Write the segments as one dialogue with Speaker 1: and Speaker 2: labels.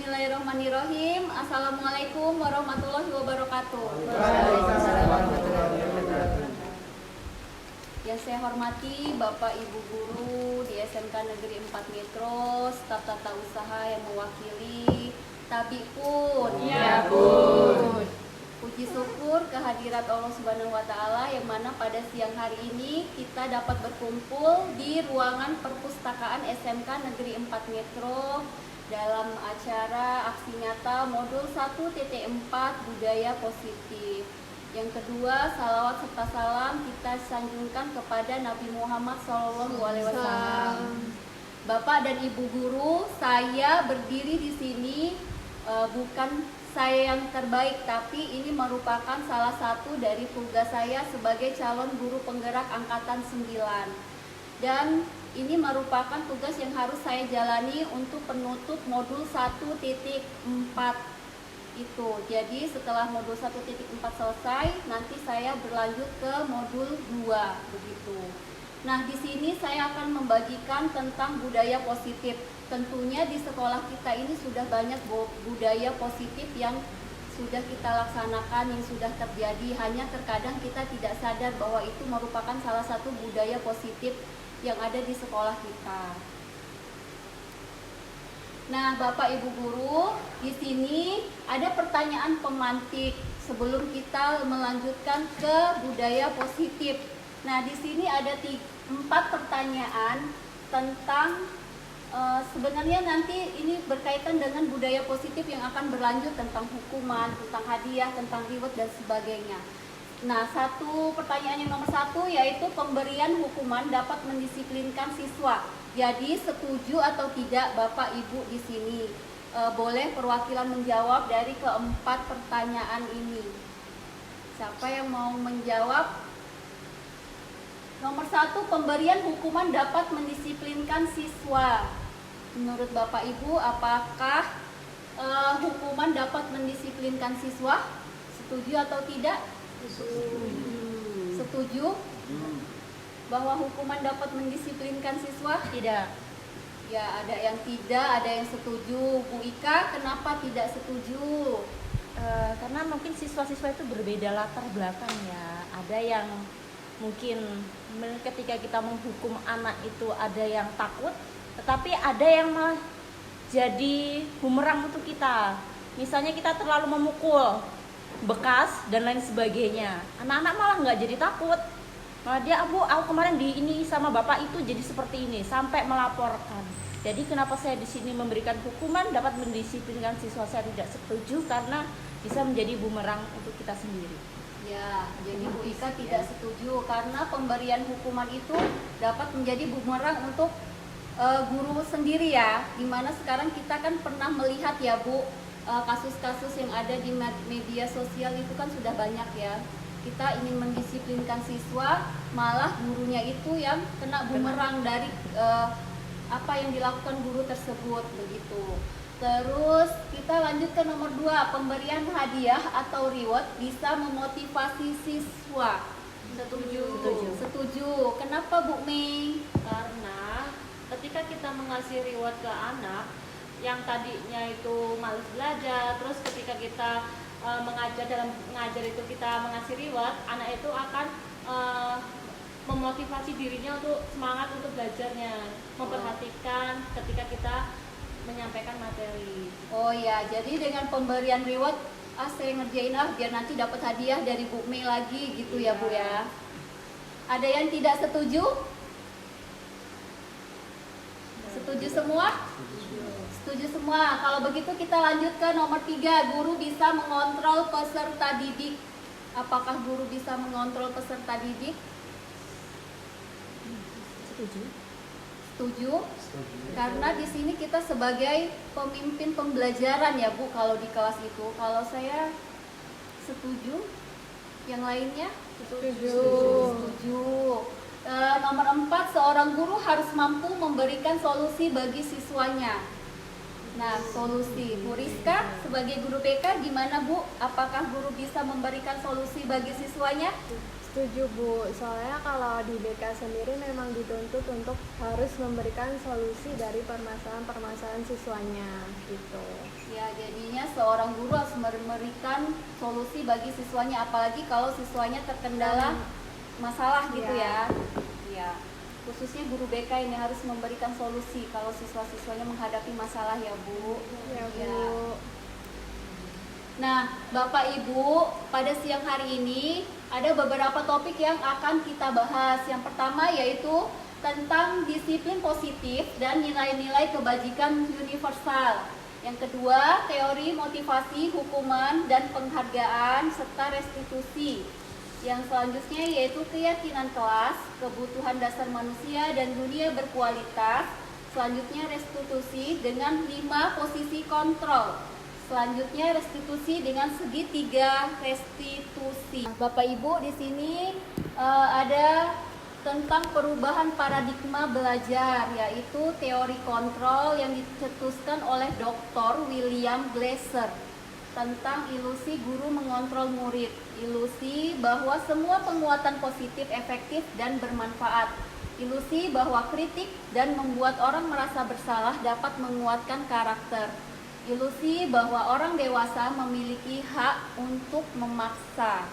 Speaker 1: Bismillahirrahmanirrahim. Assalamualaikum warahmatullahi wabarakatuh. Yang saya hormati Bapak Ibu Guru di SMK Negeri 4 Metro, staf tata usaha yang mewakili Tabi Pun.
Speaker 2: Ya Bun.
Speaker 1: Puji syukur kehadirat Allah Subhanahu wa Ta'ala yang mana pada siang hari ini kita dapat berkumpul di ruangan perpustakaan SMK Negeri 4 Metro dalam acara aksi nyata modul 1.4 budaya positif. Yang kedua, salawat serta salam kita sanjungkan kepada Nabi Muhammad SAW. Bapak dan Ibu Guru, saya berdiri di sini bukan saya yang terbaik, tapi ini merupakan salah satu dari tugas saya sebagai calon guru penggerak angkatan 9. Dan ini merupakan tugas yang harus saya jalani untuk penutup modul 1.4 itu. Jadi setelah modul 1.4 selesai, nanti saya berlanjut ke modul 2 begitu. Nah, di sini saya akan membagikan tentang budaya positif. Tentunya di sekolah kita ini sudah banyak budaya positif yang sudah kita laksanakan, yang sudah terjadi. Hanya terkadang kita tidak sadar bahwa itu merupakan salah satu budaya positif yang ada di sekolah kita. Nah, Bapak Ibu Guru, di sini ada pertanyaan pemantik sebelum kita melanjutkan ke budaya positif. Nah, di sini ada 4 pertanyaan tentang sebenarnya nanti ini berkaitan dengan budaya positif yang akan berlanjut tentang hukuman, tentang hadiah, tentang reward dan sebagainya. Nah, pertanyaan yang nomor 1 yaitu pemberian hukuman dapat mendisiplinkan siswa. Jadi setuju atau tidak Bapak Ibu di sini? Boleh perwakilan menjawab dari keempat pertanyaan ini. Siapa yang mau menjawab? Nomor 1, pemberian hukuman dapat mendisiplinkan siswa. Menurut Bapak Ibu, apakah hukuman dapat mendisiplinkan siswa? Setuju atau tidak? Setuju? Bahwa hukuman dapat mendisiplinkan siswa?
Speaker 2: Tidak.
Speaker 1: Ya, ada yang tidak, ada yang setuju. Bu Ika, kenapa tidak setuju?
Speaker 2: Karena mungkin siswa-siswa itu berbeda latar belakang ya. Ada yang mungkin ketika kita menghukum anak itu ada yang takut, tetapi ada yang malah jadi bumerang untuk kita. Misalnya kita terlalu memukul, bekas dan lain sebagainya. Anak-anak malah nggak jadi takut. Malah dia, aku kemarin di ini sama bapak itu jadi seperti ini, sampai melaporkan. Jadi kenapa saya di sini memberikan hukuman dapat mendisiplinkan siswa, saya tidak setuju karena bisa menjadi bumerang untuk kita sendiri.
Speaker 1: Ya, jadi Bu Ika tidak setuju karena pemberian hukuman itu dapat menjadi bumerang untuk guru sendiri ya. Dimana sekarang kita kan pernah melihat ya Bu, kasus-kasus yang ada di media sosial itu kan sudah banyak ya. Kita ingin mendisiplinkan siswa, malah gurunya itu yang kena bumerang dari apa yang dilakukan guru tersebut begitu. Terus kita lanjut ke nomor 2, pemberian hadiah atau reward bisa memotivasi siswa.
Speaker 3: Setuju.
Speaker 1: Setuju. Kenapa Bu Mei?
Speaker 3: Karena ketika kita mengasih reward ke anak yang tadinya itu malas belajar, terus ketika kita dalam mengajar itu kita mengasih reward, anak itu akan memotivasi dirinya untuk semangat untuk belajarnya, memperhatikan ketika kita menyampaikan materi.
Speaker 1: Oh ya, jadi dengan pemberian reward, saya ngerjain biar nanti dapat hadiah dari Bu Mei lagi gitu ya Bu ya. Ada yang tidak setuju? Setuju semua? Setuju semua. Kalau begitu kita lanjut ke nomor 3, guru bisa mengontrol peserta didik. Apakah guru bisa mengontrol peserta didik?
Speaker 2: Setuju.
Speaker 1: Setuju? Karena di sini kita sebagai pemimpin pembelajaran ya Bu, kalau di kelas itu. Kalau saya setuju, yang lainnya? Setuju. Nomor 4, seorang guru harus mampu memberikan solusi bagi siswanya. Nah, solusi. Bu Rizka sebagai guru BK gimana Bu? Apakah guru bisa memberikan solusi bagi siswanya?
Speaker 4: Setuju Bu, soalnya kalau di BK sendiri memang dituntut untuk harus memberikan solusi dari permasalahan-permasalahan siswanya gitu.
Speaker 1: Ya, jadinya seorang guru harus memberikan solusi bagi siswanya, apalagi kalau siswanya terkendala masalah gitu ya. Ya, khususnya guru BK ini harus memberikan solusi kalau siswa-siswanya menghadapi masalah ya Bu.
Speaker 4: Ya Bu.
Speaker 1: Ya. Nah, Bapak Ibu, pada siang hari ini ada beberapa topik yang akan kita bahas. Yang pertama yaitu tentang disiplin positif dan nilai-nilai kebajikan universal. Yang kedua, teori motivasi, hukuman, dan penghargaan, serta restitusi. Yang selanjutnya yaitu keyakinan kelas, kebutuhan dasar manusia, dan dunia berkualitas. Selanjutnya restitusi dengan 5 posisi kontrol. Selanjutnya restitusi dengan segitiga restitusi. Bapak Ibu, di sini ada tentang perubahan paradigma belajar, yaitu teori kontrol yang dicetuskan oleh Dr. William Glasser tentang ilusi guru mengontrol murid. Ilusi bahwa semua penguatan positif efektif dan bermanfaat. Ilusi bahwa kritik dan membuat orang merasa bersalah dapat menguatkan karakter. Ilusi bahwa orang dewasa memiliki hak untuk memaksa.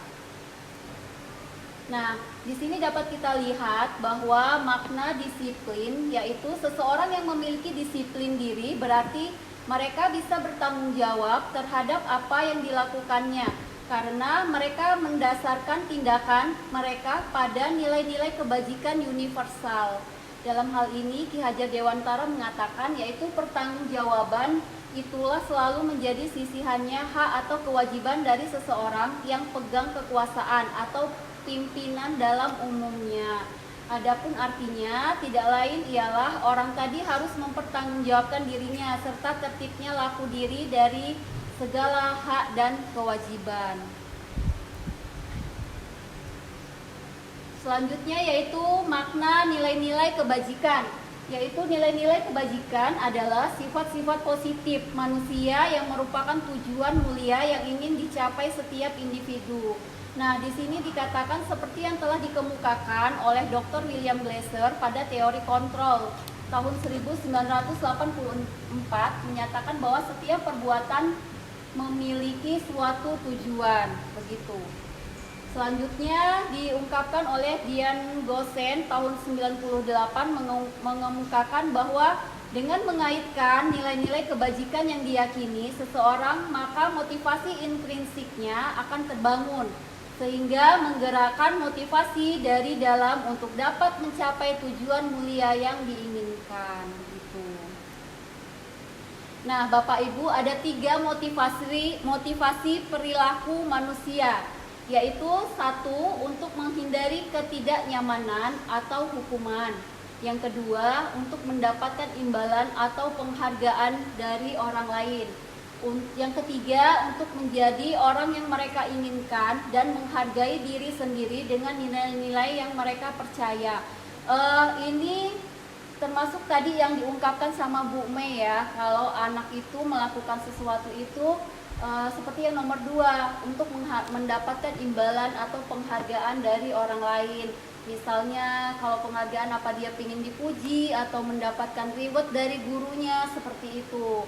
Speaker 1: Nah, di sini dapat kita lihat bahwa makna disiplin yaitu seseorang yang memiliki disiplin diri berarti mereka bisa bertanggung jawab terhadap apa yang dilakukannya karena mereka mendasarkan tindakan mereka pada nilai-nilai kebajikan universal. Dalam hal ini Ki Hajar Dewantara mengatakan yaitu pertanggungjawaban itulah selalu menjadi sisihannya hak atau kewajiban dari seseorang yang pegang kekuasaan atau pimpinan dalam umumnya. Adapun artinya tidak lain ialah orang tadi harus mempertanggungjawabkan dirinya serta tertibnya laku diri dari segala hak dan kewajiban. Selanjutnya yaitu makna nilai-nilai kebajikan. Yaitu nilai-nilai kebajikan adalah sifat-sifat positif manusia yang merupakan tujuan mulia yang ingin dicapai setiap individu. Nah, di sini dikatakan seperti yang telah dikemukakan oleh Dr. William Glasser pada teori kontrol tahun 1984 menyatakan bahwa setiap perbuatan memiliki suatu tujuan, begitu. Selanjutnya diungkapkan oleh Dian Gosen tahun 98 mengemukakan bahwa dengan mengaitkan nilai-nilai kebajikan yang diyakini seseorang, maka motivasi intrinsiknya akan terbangun sehingga menggerakkan motivasi dari dalam untuk dapat mencapai tujuan mulia yang diinginkan. Gitu. Nah, Bapak Ibu, ada 3 motivasi perilaku manusia, yaitu 1 untuk menghindari ketidaknyamanan atau hukuman. Yang kedua, untuk mendapatkan imbalan atau penghargaan dari orang lain. Yang ketiga, untuk menjadi orang yang mereka inginkan dan menghargai diri sendiri dengan nilai-nilai yang mereka percaya. Ini termasuk tadi yang diungkapkan sama Bu Mei ya, kalau anak itu melakukan sesuatu itu seperti yang nomor 2, untuk mendapatkan imbalan atau penghargaan dari orang lain. Misalnya kalau penghargaan apa dia ingin dipuji atau mendapatkan reward dari gurunya, seperti itu.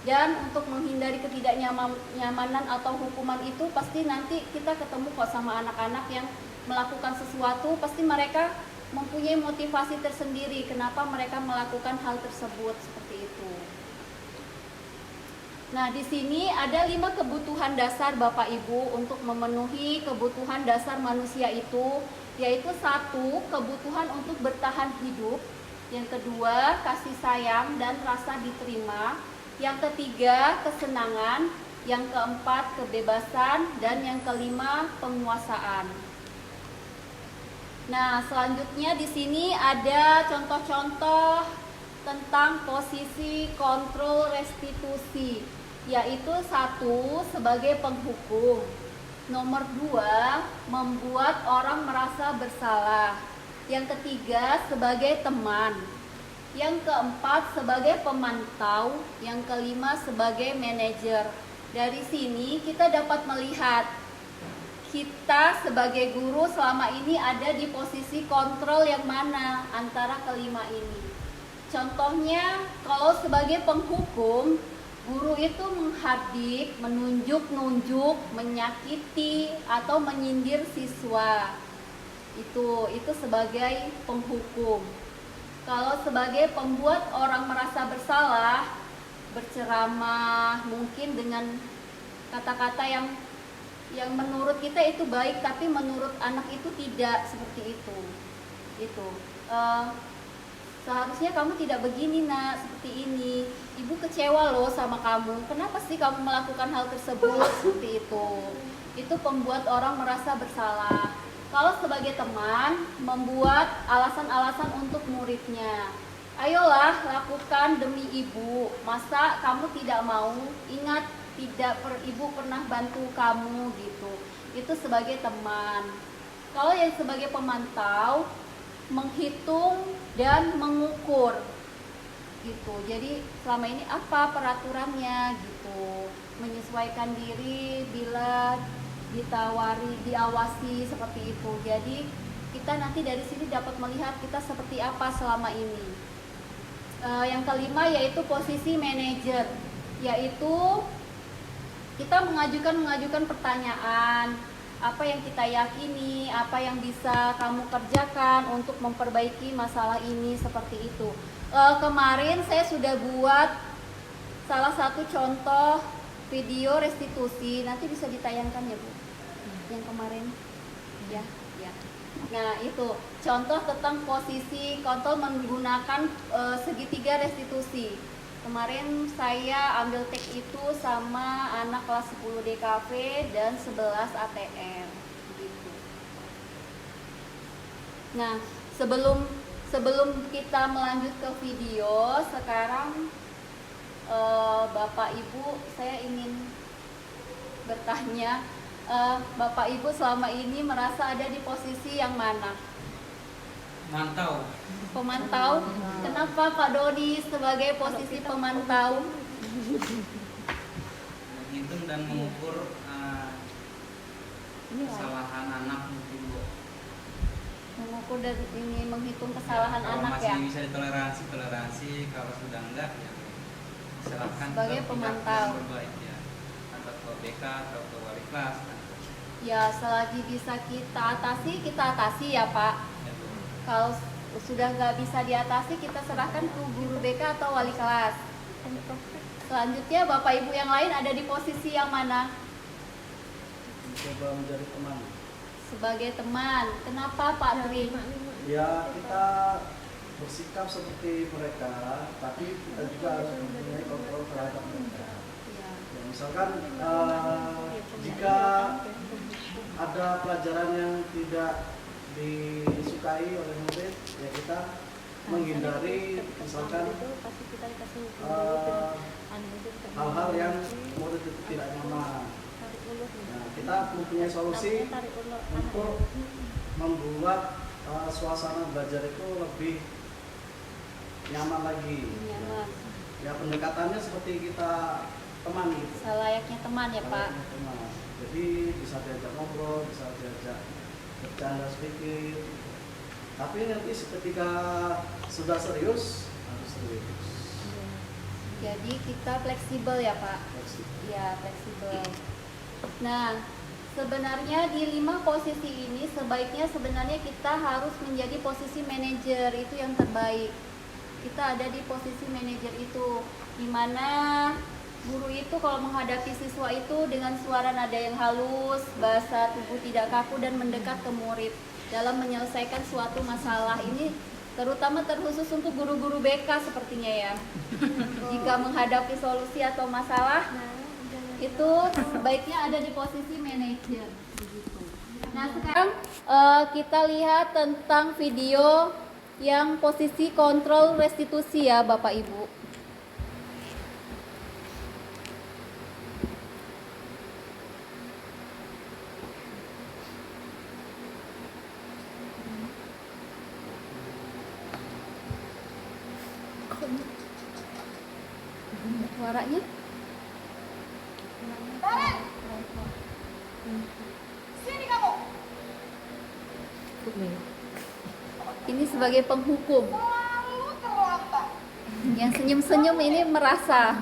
Speaker 1: Dan untuk menghindari ketidaknyamanan atau hukuman itu pasti nanti kita ketemu kok sama anak-anak yang melakukan sesuatu, pasti mereka mempunyai motivasi tersendiri kenapa mereka melakukan hal tersebut, seperti itu. Nah, di sini ada 5 kebutuhan dasar Bapak Ibu untuk memenuhi kebutuhan dasar manusia itu, yaitu 1, kebutuhan untuk bertahan hidup. Yang kedua, kasih sayang dan rasa diterima. Yang ketiga, kesenangan. Yang keempat, kebebasan. Dan yang kelima, penguasaan. Nah, selanjutnya di sini ada contoh-contoh tentang posisi kontrol restitusi, yaitu 1, sebagai penghukum. Nomor 2, membuat orang merasa bersalah. Yang ketiga, sebagai teman. Yang keempat, sebagai pemantau. Yang kelima, sebagai manajer. Dari sini kita dapat melihat kita sebagai guru selama ini ada di posisi kontrol yang mana antara kelima ini. Contohnya, kalau sebagai penghukum, guru itu menghardik, menunjuk-nunjuk, menyakiti, atau menyindir siswa. Itu sebagai penghukum. Kalau sebagai pembuat orang merasa bersalah, berceramah, mungkin dengan kata-kata yang menurut kita itu baik, tapi menurut anak itu tidak seperti itu. Seharusnya kamu tidak begini nak, seperti ini. Ibu kecewa loh sama kamu. Kenapa sih kamu melakukan hal tersebut? Seperti itu. Itu pembuat orang merasa bersalah. Kalau sebagai teman, membuat alasan-alasan untuk muridnya. Ayolah, lakukan demi ibu. Masa kamu tidak mau? Ingat, ibu pernah bantu kamu gitu. Itu sebagai teman. Kalau yang sebagai pemantau, menghitung dan mengukur gitu. Jadi selama ini apa peraturannya gitu. Menyesuaikan diri bila diawasi seperti itu. Jadi kita nanti dari sini dapat melihat kita seperti apa selama ini. Yang kelima yaitu posisi manajer, yaitu kita mengajukan pertanyaan, apa yang kita yakini, apa yang bisa kamu kerjakan untuk memperbaiki masalah ini, seperti itu. Kemarin saya sudah buat salah satu contoh video restitusi, nanti bisa ditayangkan ya Bu, yang kemarin ya. Nah itu contoh tentang posisi kontrol menggunakan segitiga restitusi. Kemarin saya ambil tag itu sama anak kelas 10 DKV dan 11 ATM gitu. Nah, sebelum kita melanjut ke video, sekarang Bapak Ibu, saya ingin bertanya, Bapak Ibu selama ini merasa ada di posisi yang mana? Pemantau. Kenapa Pak Dodi sebagai posisi pemantau?
Speaker 5: Menghitung dan mengukur kesalahan anak mungkin Bu.
Speaker 1: Mengukur dan ini menghitung kesalahan
Speaker 5: Kalau
Speaker 1: anak
Speaker 5: masih
Speaker 1: ya.
Speaker 5: bisa ditoleransi, kalau sudah enggak ya silakan
Speaker 1: Sebagai
Speaker 5: ke pihak
Speaker 1: pemantau.
Speaker 5: yang berbaik ya, atau ke BK atau ke wali kelas.
Speaker 1: Ya, selagi bisa kita atasi ya Pak.
Speaker 5: Ya, Bu.
Speaker 1: Kalau sudah nggak bisa diatasi, kita serahkan ke guru BK atau wali kelas. Selanjutnya Bapak Ibu yang lain ada di posisi yang mana?
Speaker 6: Mencoba menjadi teman.
Speaker 1: Sebagai teman. Kenapa Pak Tri?
Speaker 6: Ya, kita bersikap seperti mereka, tapi kita juga harus mempunyai kontrol terhadap mereka.
Speaker 1: Ya.
Speaker 6: Ya, misalkan jika ada pelajaran yang tidak disukai oleh murid, ya kita menghindari misalkan hal-hal yang murid itu tidak nyaman. Nah, kita mempunyai solusi untuk membuat suasana belajar itu lebih nyaman lagi.
Speaker 1: Nyaman.
Speaker 6: Ya, pendekatannya seperti kita teman gitu.
Speaker 1: Selayaknya teman ya Pak.
Speaker 6: Selayaknya teman. Jadi bisa diajak ngobrol, bisa diajak bercanda sedikit. Tapi nanti ketika sudah serius harus serius.
Speaker 1: Jadi kita fleksibel ya Pak.
Speaker 6: Fleksibel.
Speaker 1: Ya, fleksibel. Nah, sebenarnya di 5 posisi ini sebaiknya sebenarnya kita harus menjadi posisi manajer, itu yang terbaik. Kita ada di posisi manajer itu, dimana guru itu kalau menghadapi siswa itu dengan suara nada yang halus, bahasa tubuh tidak kaku dan mendekat ke murid dalam menyelesaikan suatu masalah. Ini terutama terkhusus untuk guru-guru BK sepertinya ya. Jika menghadapi solusi atau masalah, itu sebaiknya ada di posisi manajer. Nah sekarang kita lihat tentang video yang posisi kontrol restitusi ya Bapak Ibu. Suaranya?
Speaker 7: Sini
Speaker 1: Ini sebagai penghukum.
Speaker 7: Selalu terlambat.
Speaker 1: Yang senyum-senyum ini merasa.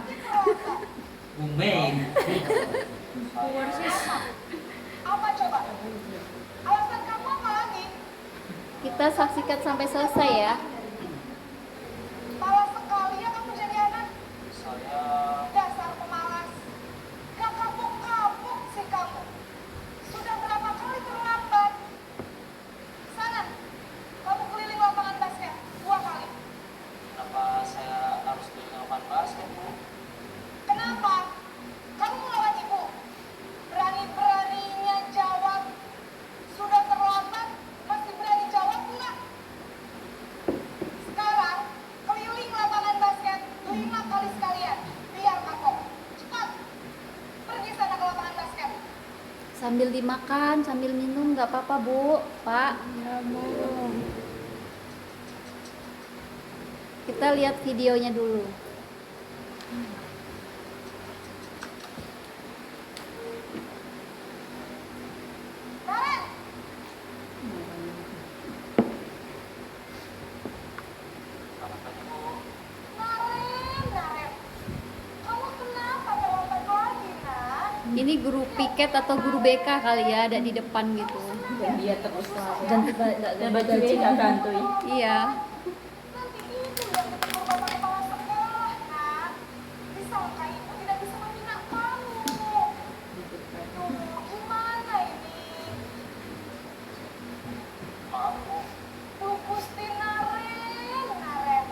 Speaker 5: Bumeng.
Speaker 7: Apa coba? Alasan kamu apa lagi?
Speaker 1: Kita saksikan sampai selesai ya.
Speaker 7: Malas sekali ya kamu jadi anak.
Speaker 6: Saya
Speaker 7: Dasar pemalas. Gak kapok-kapok sih kamu. Sudah berapa kali terlambat? Sana, kamu keliling lapangan basket 2 kali.
Speaker 6: kenapa saya harus di lapangan basket, Bu?
Speaker 7: Kenapa? Kamu melawan ibu. Berani-beraninya jawab. Sudah terlambat, masih berani jawab enggak? Sekarang, keliling lapangan basket 5 kali sekalian. Biar kapok. Cepat. Pergi sana ke lapangan basket.
Speaker 1: Sambil dimakan, sambil minum nggak apa-apa Bu, Pak. Kita lihat videonya dulu.
Speaker 7: Naren! Naren. Kamu kenapa terlambat lagi, nak?
Speaker 1: Ini guru piket atau guru BK kali ya, ada di depan gitu.
Speaker 2: Dan dia terus dan baju nggak bantuin.
Speaker 1: Iya.
Speaker 7: Nanti itu yang ditegur bapak kepala sekolah, nak. Disangka ibu tidak bisa membina kamu. Tuh, gimana ini?
Speaker 6: Maaf, Bu.
Speaker 7: Bu Gusti Naren.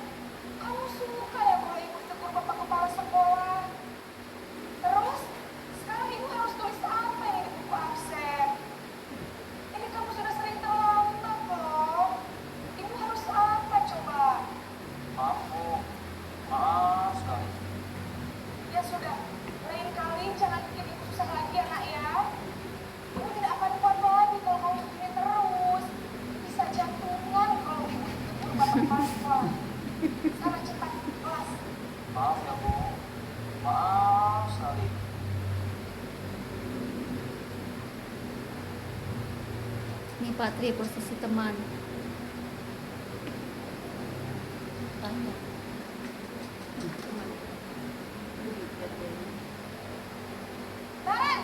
Speaker 7: Kamu suka ya kalau ibu ditegur bapak kepala sekolah? Terus, sekarang ibu harus tulis apa ini di buku absen? Ini kamu sudah sering terlambat loh. Ibu harus apa coba?
Speaker 6: Maaf, Bu. Maaf sekali.
Speaker 7: Ya sudah, lain kali jangan bikin ibu susah lagi ya nak ya. Ibu tidak akan kuat lagi kalau kamu begini terus. Bisa jantungan kalau ibu ditegur bapak kepala sekolah. Sana cepat, kelas.
Speaker 6: Maaf ya, Bu. Maaf sekali.
Speaker 1: Ini Pak Tri posisi teman.
Speaker 2: Tanya.
Speaker 7: Naren!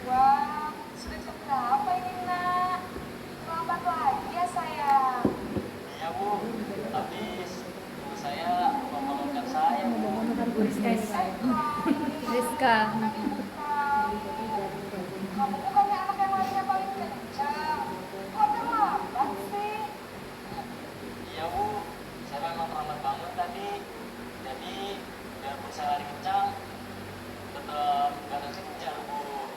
Speaker 7: Wah, sudah jam berapa ini nak? Terlambat lagi ya sayang.
Speaker 6: Iya, Bu. Habis ibu saya membangunkan saya, Bu.
Speaker 1: Rizka.
Speaker 7: Kamu bukannya anak yang lainnya paling kencang. Kok terlambat sih?
Speaker 6: Iya, Bu. Saya memang terlambat banget tadi. Jadi, biarpun saya lari kencang, tetap gak kejar, Bu.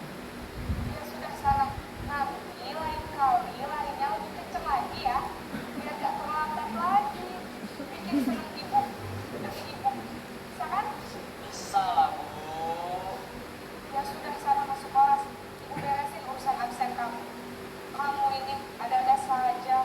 Speaker 7: Ya sudah salah. Nanti lain kali larinya lebih kencang lagi ya. Biar gak terlambat lagi. Bikin seneng ibu. Demi ibu. Bisa kan?
Speaker 6: Bisa lah, Bu.
Speaker 7: Ya sudah sana masuk kelas. Ibu beresin urusan absen kamu. Kamu ini ada-ada saja.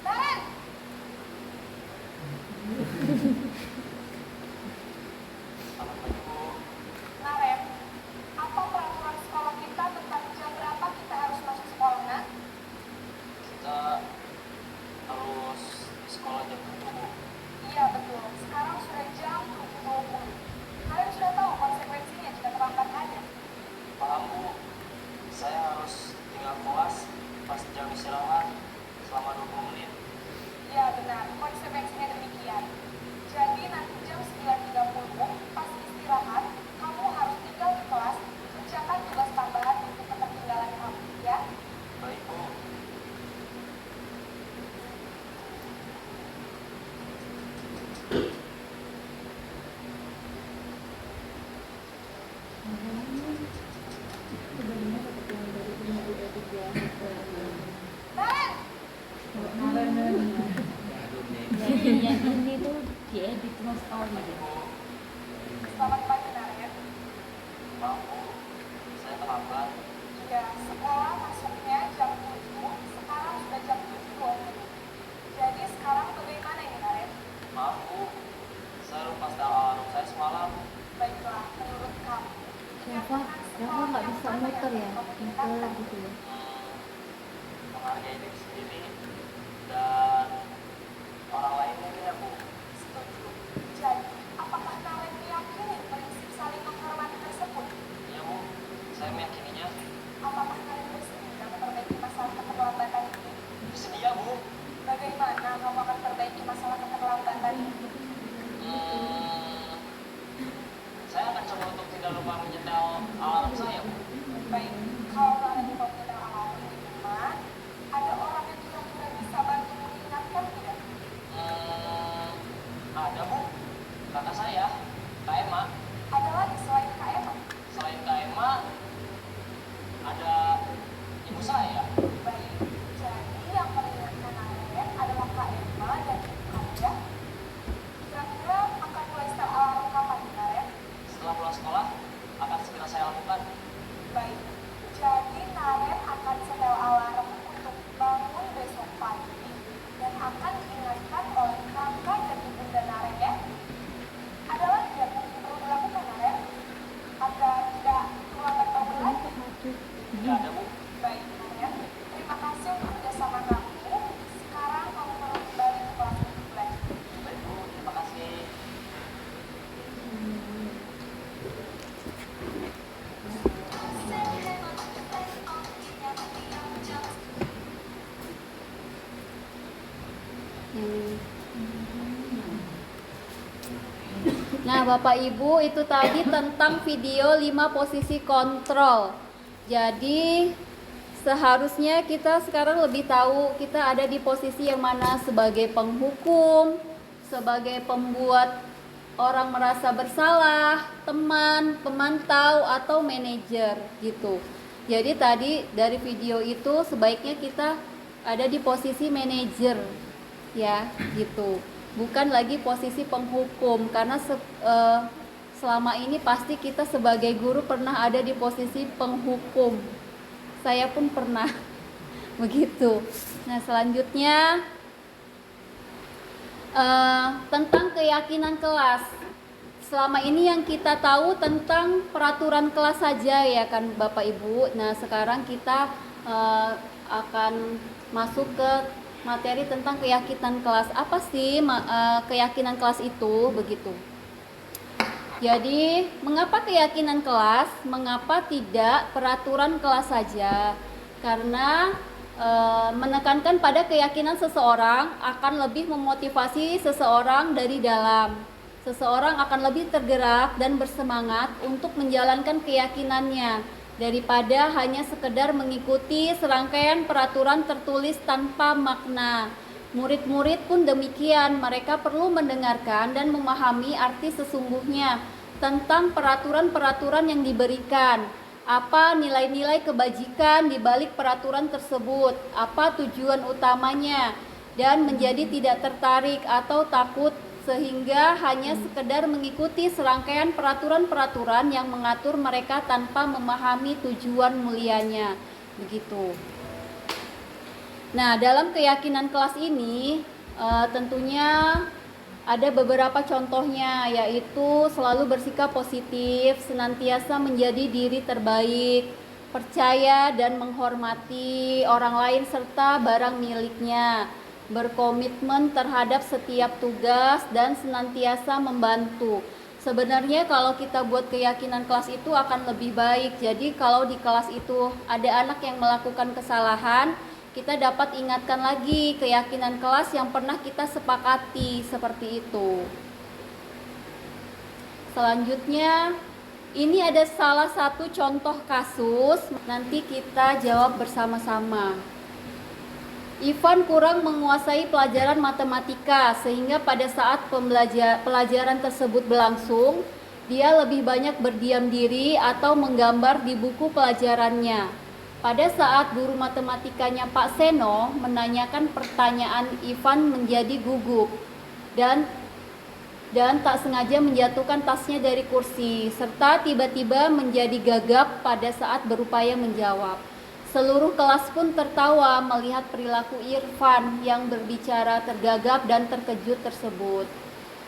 Speaker 7: Naren!
Speaker 6: Selamat pagi, Bu.
Speaker 7: Naren, apa peraturan sekolah kita tentang jam berapa kita harus masuk sekolah, nak?
Speaker 6: Kita harus di sekolah jam 7, Bu.
Speaker 7: Iya betul, sekarang sudah jam 7.20. Kalian sudah tahu konsekuensinya jika terlambat ada.
Speaker 6: Paham, Bu. Saya harus tinggal kelas pas jam istirahat selama 20 menit.
Speaker 7: Iya benar, konsekuensinya demikian. Jadi nanti jam 9.30 pas istirahat, kamu harus tinggal di kelas, kerjakan tugas tambahan untuk ketertinggalan kamu, ya?
Speaker 6: Baik, Bu.
Speaker 7: Naren!
Speaker 2: Yang ini tuh diedit mas Oli.
Speaker 6: Bu.
Speaker 1: Wah, Rafa nggak bisa muter ya, muter gitu ya.
Speaker 8: Menghargai diri sendiri dan orang lain mungkin ya Bu.
Speaker 7: Setuju. Jadi, apakah Naren meyakini prinsip saling menghormati tersebut?
Speaker 8: Iya Bu, saya meyakininya.
Speaker 7: Apakah Naren bersedia memperbaiki masalah keterlambatan ini?
Speaker 8: Bersedia Bu.
Speaker 7: Bagaimana kamu akan perbaiki masalah keterlambatan ini?
Speaker 8: Saya akan coba untuk tidak lupa menyetel alarm saya Bu.
Speaker 7: Baik, kalau Naren lupa menyetel alarm di rumah, ada orang yang kira-kira bisa bantu mengingatkan tidak?
Speaker 8: Ada Bu, kakak saya, Kak Emma.
Speaker 7: Ada lagi selain Kak Emma?
Speaker 8: Selain Kak Emma, ada ibu saya.
Speaker 7: Baik, jadi yang mengingatkan Naren adalah Kak Emma dan Ibu kamu ya? Kira-kira akan mulai setel alarm kapan, Naren?
Speaker 8: Setelah pulang sekolah, akan segera saya lakukan.
Speaker 7: Baik, jadi Naren akan setel alarm untuk bangun besok pagi dan akan diingatkan oleh kakak dan ibunda Naren ya. Ada lagi yang mungkin perlu dilakukan Naren? Agar tidak terlambat bangun lagi.
Speaker 8: Tidak ada Bu.
Speaker 7: Baik Naren, terima kasih untuk kerjasama kamu. Sekarang kamu perlu kembali ke kelas untuk belajar.
Speaker 8: Baik Bu, terima kasih.
Speaker 1: Nah, Bapak Ibu, itu tadi tentang video 5 posisi kontrol. Jadi, seharusnya kita sekarang lebih tahu kita ada di posisi yang mana, sebagai penghukum, sebagai pembuat orang merasa bersalah, teman, pemantau, atau manajer gitu. Jadi tadi dari video itu sebaiknya kita ada di posisi manajer ya gitu, bukan lagi posisi penghukum, karena selama ini pasti kita sebagai guru pernah ada di posisi penghukum. Saya pun pernah begitu. Nah, selanjutnya tentang keyakinan kelas. Selama ini yang kita tahu tentang peraturan kelas saja ya kan Bapak Ibu. Nah, sekarang kita akan masuk ke materi tentang keyakinan kelas. Apa sih keyakinan kelas itu begitu? Jadi, mengapa keyakinan kelas? Mengapa tidak peraturan kelas saja? Karena menekankan pada keyakinan seseorang akan lebih memotivasi seseorang dari dalam. Seseorang akan lebih tergerak dan bersemangat untuk menjalankan keyakinannya daripada hanya sekedar mengikuti serangkaian peraturan tertulis tanpa makna. Murid-murid pun demikian, mereka perlu mendengarkan dan memahami arti sesungguhnya tentang peraturan-peraturan yang diberikan. Apa nilai-nilai kebajikan di balik peraturan tersebut, apa tujuan utamanya, dan menjadi tidak tertarik atau takut sehingga hanya sekedar mengikuti serangkaian peraturan-peraturan yang mengatur mereka tanpa memahami tujuan mulianya. Begitu. Nah, dalam keyakinan kelas ini tentunya ada beberapa contohnya, yaitu selalu bersikap positif, senantiasa menjadi diri terbaik, percaya dan menghormati orang lain serta barang miliknya, berkomitmen terhadap setiap tugas dan senantiasa membantu. Sebenarnya kalau kita buat keyakinan kelas itu akan lebih baik. Jadi kalau di kelas itu ada anak yang melakukan kesalahan, kita dapat ingatkan lagi keyakinan kelas yang pernah kita sepakati, seperti itu. Selanjutnya, ini ada salah satu contoh kasus, nanti kita jawab bersama-sama. Ivan kurang menguasai pelajaran matematika sehingga pada saat pelajaran tersebut berlangsung, dia lebih banyak berdiam diri atau menggambar di buku pelajarannya. Pada saat guru matematikanya Pak Seno menanyakan pertanyaan, Ivan menjadi gugup dan tak sengaja menjatuhkan tasnya dari kursi, serta tiba-tiba menjadi gagap pada saat berupaya menjawab. Seluruh kelas pun tertawa melihat perilaku Irfan yang berbicara tergagap dan terkejut tersebut.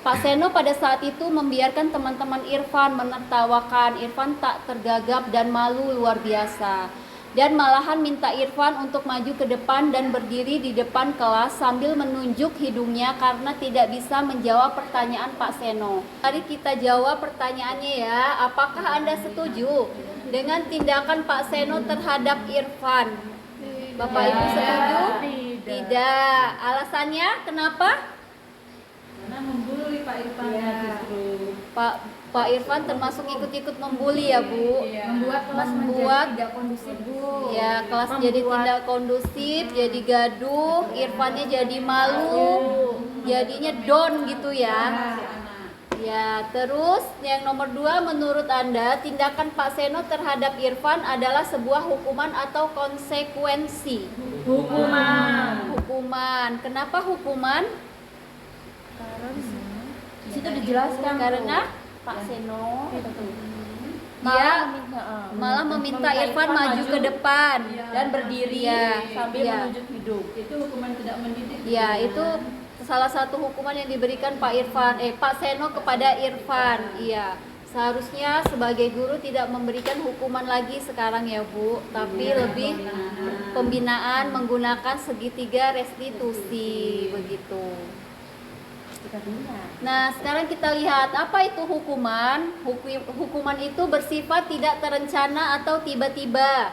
Speaker 1: Pak Seno pada saat itu membiarkan teman-teman Irfan menertawakan. Irfan tak tergagap dan malu luar biasa. Dan malahan minta Irfan untuk maju ke depan dan berdiri di depan kelas sambil menunjuk hidungnya karena tidak bisa menjawab pertanyaan Pak Seno. Mari kita jawab pertanyaannya ya. Apakah Anda setuju dengan tindakan Pak Seno terhadap Irfan? Bapak Ibu setuju? Tidak. Alasannya kenapa?
Speaker 2: Karena membuli Pak Irfan justru.
Speaker 1: Pak Irfan termasuk ikut-ikut membuli ya Bu.
Speaker 4: Membuat kelas menjadi tidak kondusif, Bu.
Speaker 1: Ya, kelas jadi tidak kondusif, jadi gaduh, Irfannya jadi malu, jadinya down gitu ya. Ya, terus yang nomor 2, menurut Anda tindakan Pak Seno terhadap Irfan adalah sebuah hukuman atau konsekuensi? Hukuman. Kenapa hukuman?
Speaker 2: Di situ dijelaskan
Speaker 1: Karena
Speaker 2: Pak Seno
Speaker 1: dia malah meminta Irfan maju ke depan
Speaker 2: dan berdiri sambil menunjuk hidung.
Speaker 9: Itu hukuman tidak mendidik.
Speaker 1: Ya, itu salah satu hukuman yang diberikan Pak Seno kepada Irfan. Iya. Seharusnya sebagai guru tidak memberikan hukuman lagi sekarang ya Bu, tapi lebih pembinaan menggunakan segitiga restitusi begitu. Nah, sekarang kita lihat apa itu hukuman. Hukuman itu bersifat tidak terencana atau tiba-tiba.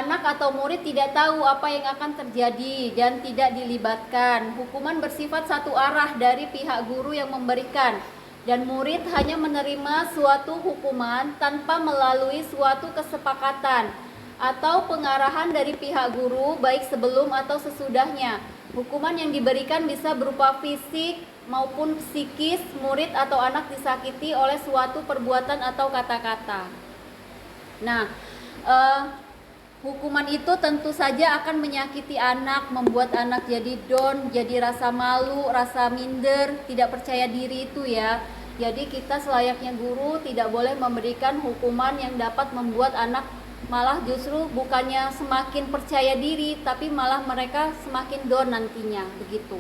Speaker 1: Anak atau murid tidak tahu apa yang akan terjadi dan tidak dilibatkan. Hukuman bersifat satu arah dari pihak guru yang memberikan, dan murid hanya menerima suatu hukuman tanpa melalui suatu kesepakatan atau pengarahan dari pihak guru baik sebelum atau sesudahnya. Hukuman yang diberikan bisa berupa fisik maupun psikis. Murid atau anak disakiti oleh suatu perbuatan atau kata-kata. Nah, hukuman itu tentu saja akan menyakiti anak, membuat anak jadi down, jadi rasa malu, rasa minder, tidak percaya diri itu ya. Jadi kita selayaknya guru tidak boleh memberikan hukuman yang dapat membuat anak malah justru bukannya semakin percaya diri, tapi malah mereka semakin down nantinya, begitu.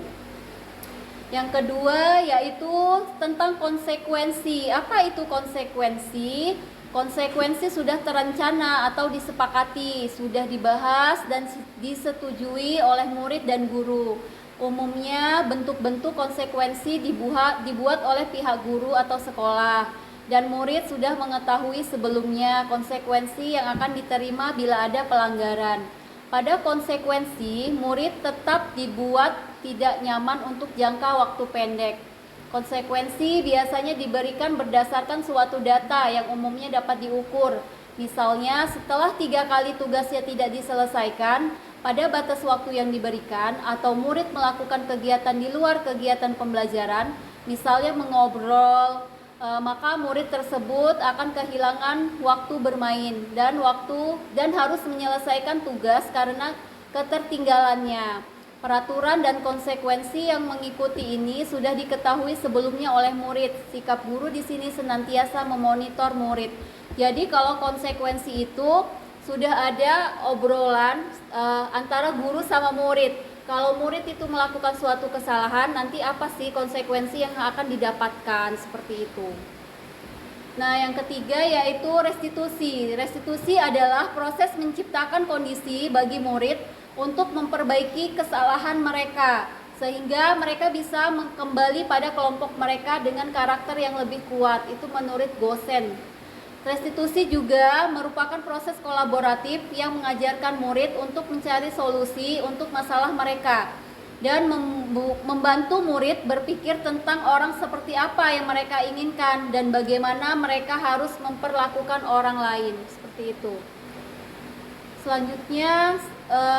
Speaker 1: Yang kedua yaitu tentang konsekuensi. Apa itu konsekuensi? Konsekuensi sudah terencana atau disepakati, sudah dibahas dan disetujui oleh murid dan guru. Umumnya bentuk-bentuk konsekuensi dibuat oleh pihak guru atau sekolah, dan murid sudah mengetahui sebelumnya konsekuensi yang akan diterima bila ada pelanggaran. Pada konsekuensi, murid tetap dibuat tidak nyaman untuk jangka waktu pendek. Konsekuensi biasanya diberikan berdasarkan suatu data yang umumnya dapat diukur. Misalnya, setelah 3 kali tugasnya tidak diselesaikan pada batas waktu yang diberikan, atau murid melakukan kegiatan di luar kegiatan pembelajaran, misalnya mengobrol, maka murid tersebut akan kehilangan waktu bermain dan harus menyelesaikan tugas karena ketertinggalannya. Peraturan dan konsekuensi yang mengikuti ini sudah diketahui sebelumnya oleh murid. Sikap guru di sini senantiasa memonitor murid. Jadi kalau konsekuensi itu sudah ada obrolan antara guru sama murid. Kalau murid itu melakukan suatu kesalahan, nanti apa sih konsekuensi yang akan didapatkan, seperti itu. Nah, yang ketiga yaitu restitusi. Restitusi adalah proses menciptakan kondisi bagi murid untuk memperbaiki kesalahan mereka, sehingga mereka bisa kembali pada kelompok mereka dengan karakter yang lebih kuat. Itu menurut Gosen. Restitusi juga merupakan proses kolaboratif yang mengajarkan murid untuk mencari solusi untuk masalah mereka dan membantu murid berpikir tentang orang seperti apa yang mereka inginkan dan bagaimana mereka harus memperlakukan orang lain, seperti itu. Selanjutnya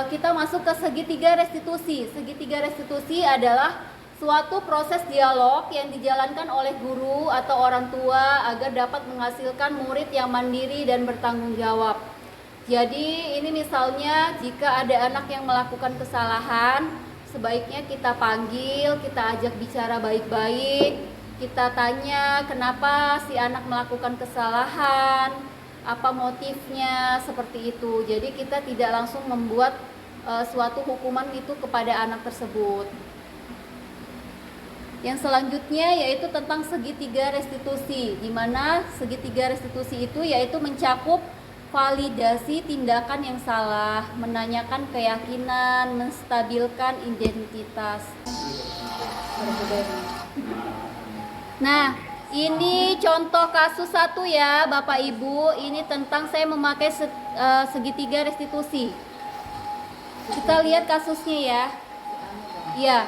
Speaker 1: kita masuk ke segitiga restitusi. Segitiga restitusi adalah suatu proses dialog yang dijalankan oleh guru atau orang tua agar dapat menghasilkan murid yang mandiri dan bertanggung jawab. Jadi ini misalnya jika ada anak yang melakukan kesalahan, sebaiknya kita panggil, kita ajak bicara baik-baik, kita tanya kenapa si anak melakukan kesalahan, apa motifnya, seperti itu. Jadi kita tidak langsung membuat suatu hukuman itu kepada anak tersebut. Yang selanjutnya yaitu tentang segitiga restitusi, di mana segitiga restitusi itu yaitu mencakup validasi tindakan yang salah, menanyakan keyakinan, menstabilkan identitas. Nah, ini contoh kasus satu ya Bapak Ibu, ini tentang saya memakai segitiga restitusi. Kita lihat kasusnya ya. Ya,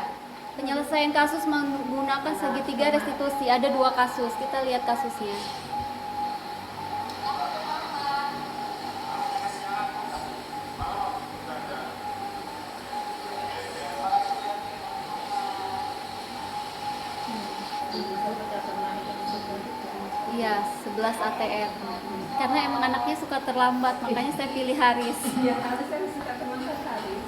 Speaker 1: penyelesaian kasus menggunakan segitiga restitusi. Ada 2 kasus, kita lihat kasusnya. Iya, 11 ATR. Karena emang anaknya suka terlambat, makanya saya pilih Haris.
Speaker 2: Iya, karena saya suka teman Haris.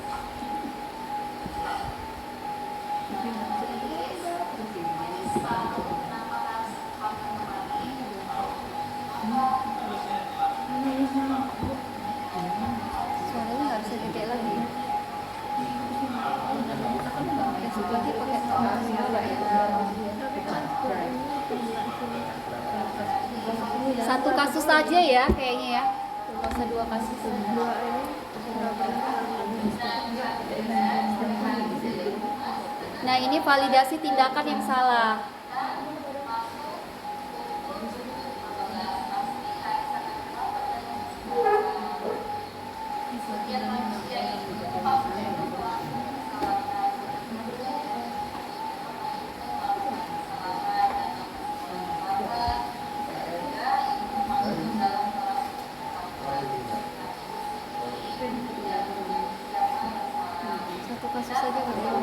Speaker 1: Suaranya nggak bisa gede lagi. Lagi pakai satu kasus saja ya kayaknya ya, nggak usah 2 kasus. Nah, ini validasi tindakan yang salah. Satu kasus saja kali ya.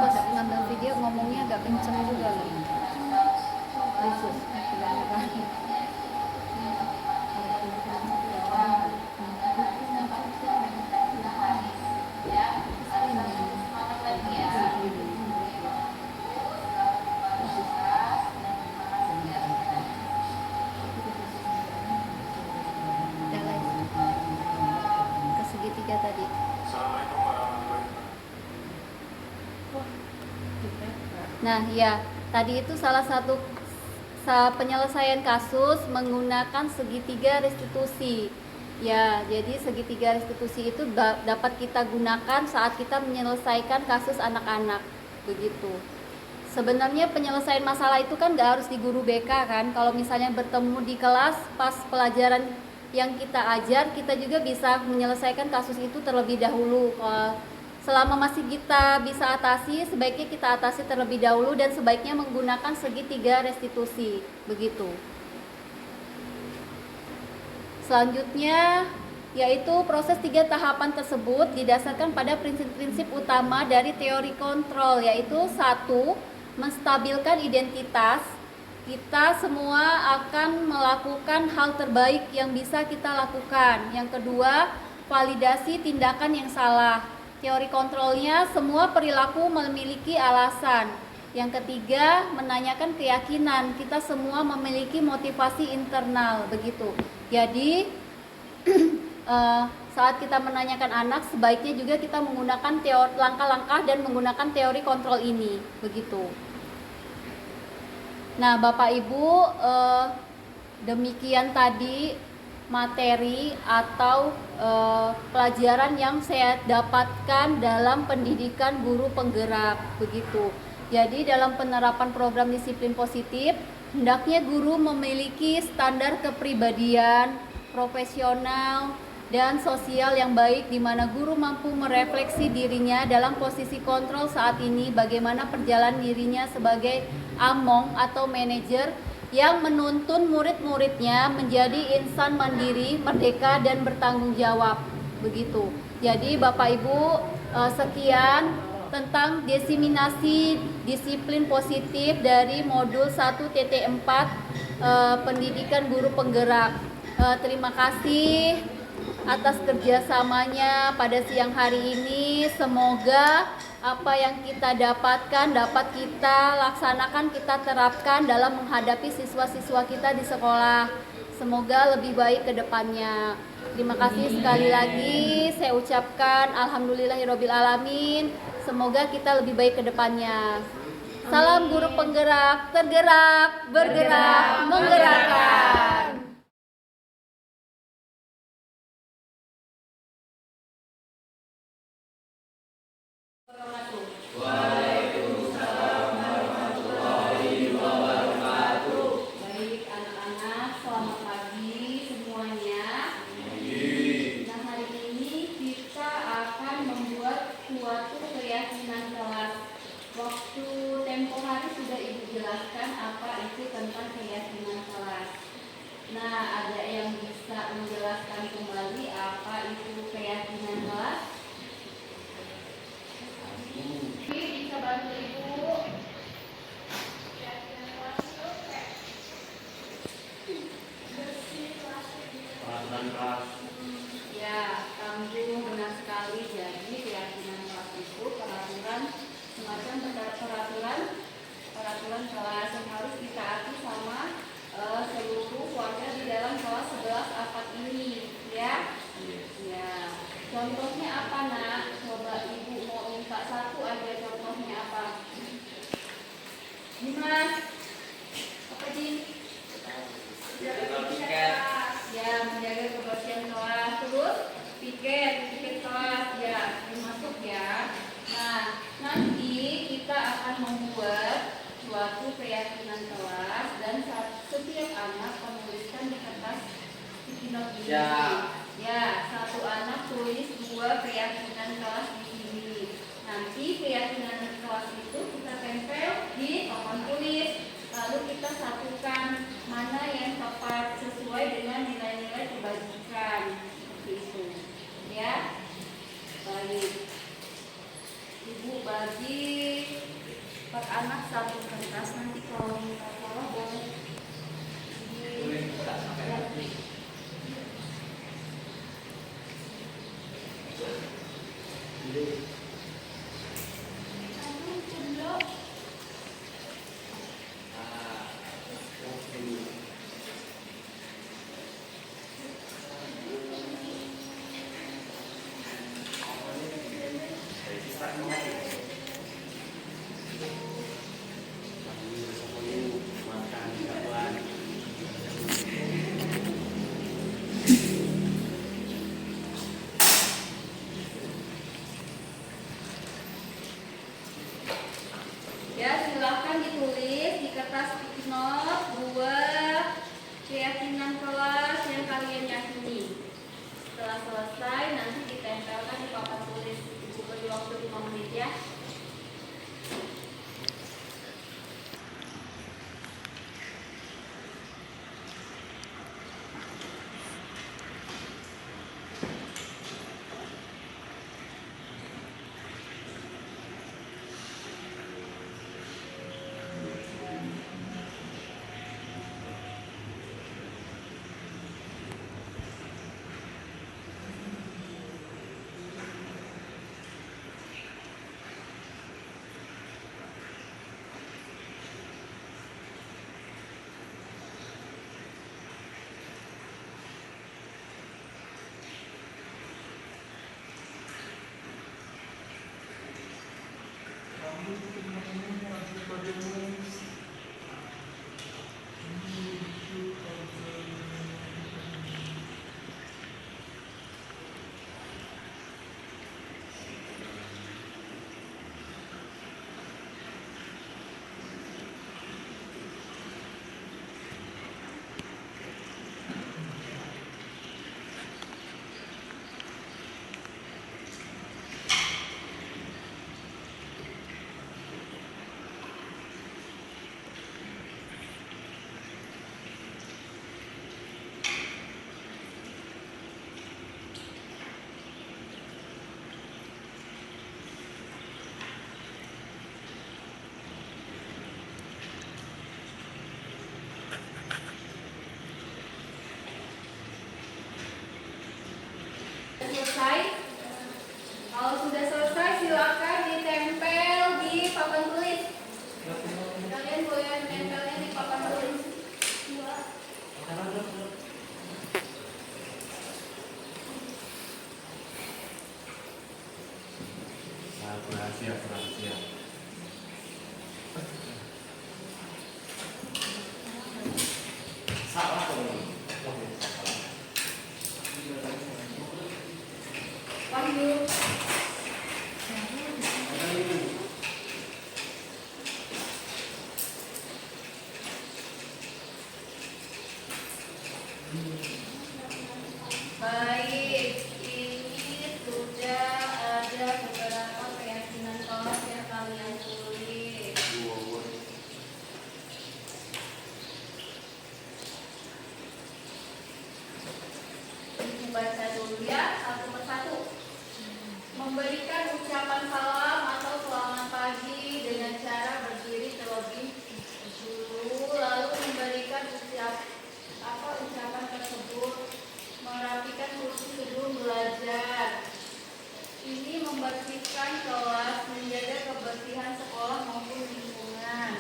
Speaker 1: Pas ngambil video ngomongnya agak kenceng juga loh. Ke segitiga tadi. Nah, ya, tadi itu salah satu penyelesaian kasus menggunakan segitiga restitusi. Ya, jadi segitiga restitusi itu dapat kita gunakan saat kita menyelesaikan kasus anak-anak, begitu. Sebenarnya penyelesaian masalah itu kan nggak harus di guru BK kan. Kalau misalnya bertemu di kelas pas pelajaran yang kita ajar, kita juga bisa menyelesaikan kasus itu terlebih dahulu. Selama masih kita bisa atasi, sebaiknya kita atasi terlebih dahulu dan sebaiknya menggunakan segitiga restitusi, begitu. Selanjutnya, yaitu proses 3 tahapan tersebut didasarkan pada prinsip-prinsip utama dari teori kontrol, yaitu 1. Menstabilkan identitas. Kita semua akan melakukan hal terbaik yang bisa kita lakukan. Yang kedua, validasi tindakan yang salah. Teori kontrolnya, semua perilaku memiliki alasan. Yang ketiga, menanyakan keyakinan. Kita semua memiliki motivasi internal, begitu. Jadi saat kita menanyakan anak sebaiknya juga kita menggunakan teori langkah-langkah dan menggunakan teori kontrol ini, begitu. Nah, Bapak Ibu, demikian tadi materi atau pelajaran yang saya dapatkan dalam pendidikan guru penggerak, begitu. Jadi dalam penerapan program disiplin positif, hendaknya guru memiliki standar kepribadian, profesional, dan sosial yang baik, di mana guru mampu merefleksi dirinya dalam posisi kontrol saat ini, bagaimana perjalanan dirinya sebagai among atau manajer yang menuntun murid-muridnya menjadi insan mandiri, merdeka, dan bertanggung jawab, begitu. Jadi Bapak Ibu, sekian tentang diseminasi disiplin positif dari modul 1.4 pendidikan guru penggerak. Terima kasih atas kerjasamanya pada siang hari ini. Semoga apa yang kita dapatkan dapat kita laksanakan, kita terapkan dalam menghadapi siswa-siswa kita di sekolah. Semoga lebih baik ke depannya. Terima kasih sekali lagi saya ucapkan alhamdulillahirobbilalamin. Semoga kita lebih baik ke depannya. Salam guru penggerak, tergerak, bergerak, menggerakkan. Baik anak-anak, selamat pagi semuanya. Nah, hari ini kita akan membuat suatu keyakinan kelas. Waktu tempo hari sudah Ibu jelaskan apa itu tentang keyakinan kelas. Nah, ada yang bisa menjelaskan kembali apa itu keyakinan kelas? Bisa bantu Ibu? Ya, kamu benar sekali. Jadi keyakinan kelas itu peraturan, semacam peraturan kelas yang harus ditaati sama seluruh warga di dalam kelas 11 APAT ini, ya. Ya. Contohnya apa, Nak? Coba Ibu mau minta satu aja, contohnya apa? Dimas, apa Jin? Ya, menjaga kebersihan kelas. Terus piket kelas, ya, dimasuk ya. Nah, nanti kita akan membuat suatu keyakinan kelas dan setiap anak menuliskan di kertas sticky note ini. Ya, satu anak tulis 2 keyakinan kelas di sini. Nanti keyakinan kelas itu kita tempel di papan tulis. Lalu kita satukan mana yang tepat sesuai dengan nilai-nilai kebajikan, seperti itu. Ya, baik. Ibu bagi per anak satu kertas. Nanti kalau minta salah boleh ya, silahkan ditulis di kertas sticky note 2 keyakinan kelas yang kalian yakini. Setelah selesai nanti ditempelkan di papan tulis. Ibu beri waktu 5 menit ya. Baik, ini sudah ada beberapa keyakinan kelas yang kalian tulis. Ini baca dulu ya, satu persatu. Memberikan ucapan salam atau selamat pagi dengan cara berdiri terlebih dulu, lalu memberikan ucapan tersebut, merapikan kursi sebelum belajar. Ini membersihkan kelas, menjaga kebersihan sekolah maupun lingkungan.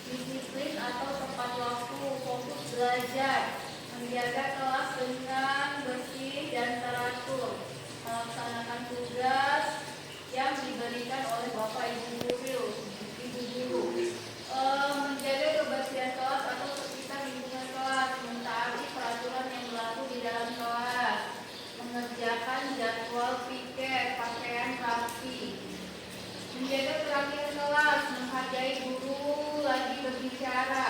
Speaker 1: Disiplin atau tepat waktu, fokus belajar, menjaga kelas dengan bersih dan teratur, melaksanakan tugas yang diberikan oleh Bapak Ibu guru, menjaga kebersihan kelas atau sekitar lingkungan kelas, mentaati peraturan yang berlaku di dalam kelas, mengerjakan jadwal piket, pakaian rapi, menjaga kerapian kelas, menghargai guru lagi berbicara,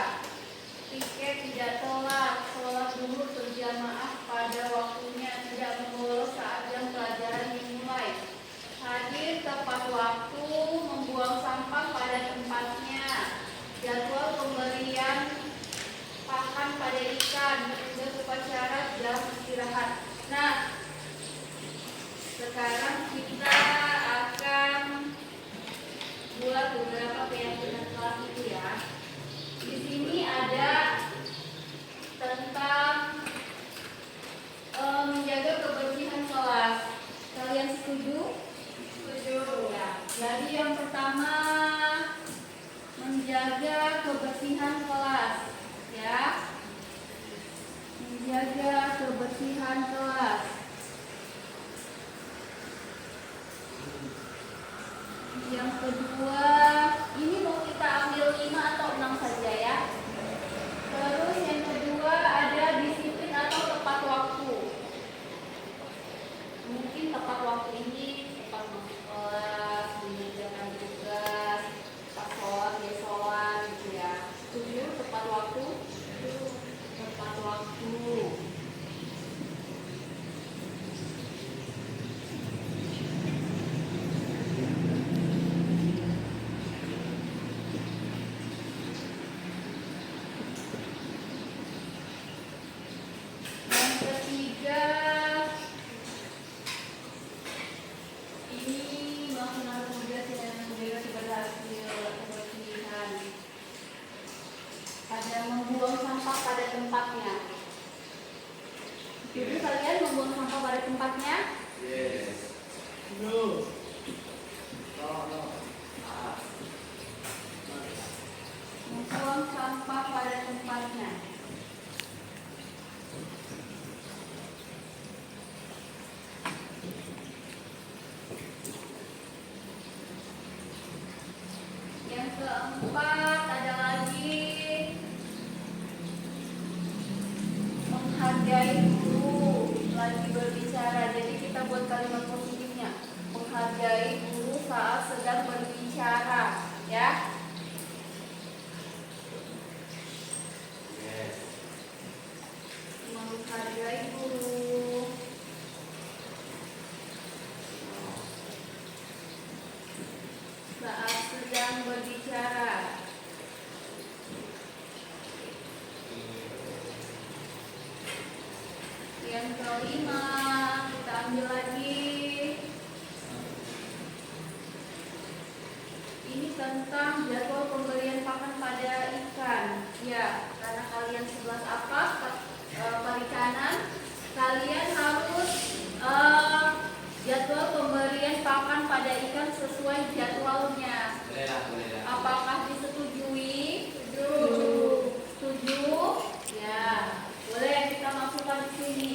Speaker 1: piket tidak telat, sholat zuhur berjamaah pada waktunya, tidak membolos saat jam pelajaran dimulai, hadir tepat waktu, membuang sampah pada tempatnya, jadwal pemberian pakan pada ikan, tugas upacara jam istirahat. Nah, sekarang kita akan buat beberapa keyakinan kelas itu ya. Di sini ada tentang menjaga kebersihan kelas. Kalian setuju? Setuju. Ya. Jadi yang pertama menjaga kebersihan kelas, ya. Menjaga kebersihan kelas. Yang kedua, ini mau kita ambil 5 atau 6 saja ya. Terus yang kedua ada disiplin atau tepat waktu. Mungkin tepat waktu ini tepat masuk kelas, mengerjakan tugas, pas sholat ya sholat gitu ya. Setuju tepat waktu? Tepat waktu. Yang ketiga, ini melakukan tugas yang menjaga keberhasilan kebersihan. Ada membuang sampah pada tempatnya. Jadi kalian membuang sampah pada tempatnya?
Speaker 6: Yes. No. No.
Speaker 1: Membuang sampah pada tempatnya. Yang keempat ada lagi menghargai guru lagi berbicara. Jadi kita buat kalimat positifnya, menghargai guru saat sedang berbicara, ya. Menghargai guru. Saat sedang berbicara. Yang kelima, kita ambil lagi. Ini tentang jadwal pemberian pakan pada ikan. Ya, karena kalian 11 apa? Perikanan. Kalian harus jadwal pemberian pakan pada ikan sesuai jadwalnya.
Speaker 5: Boleh lah.
Speaker 1: Apakah disetujui? Setuju? Ya, boleh kita masukkan di sini.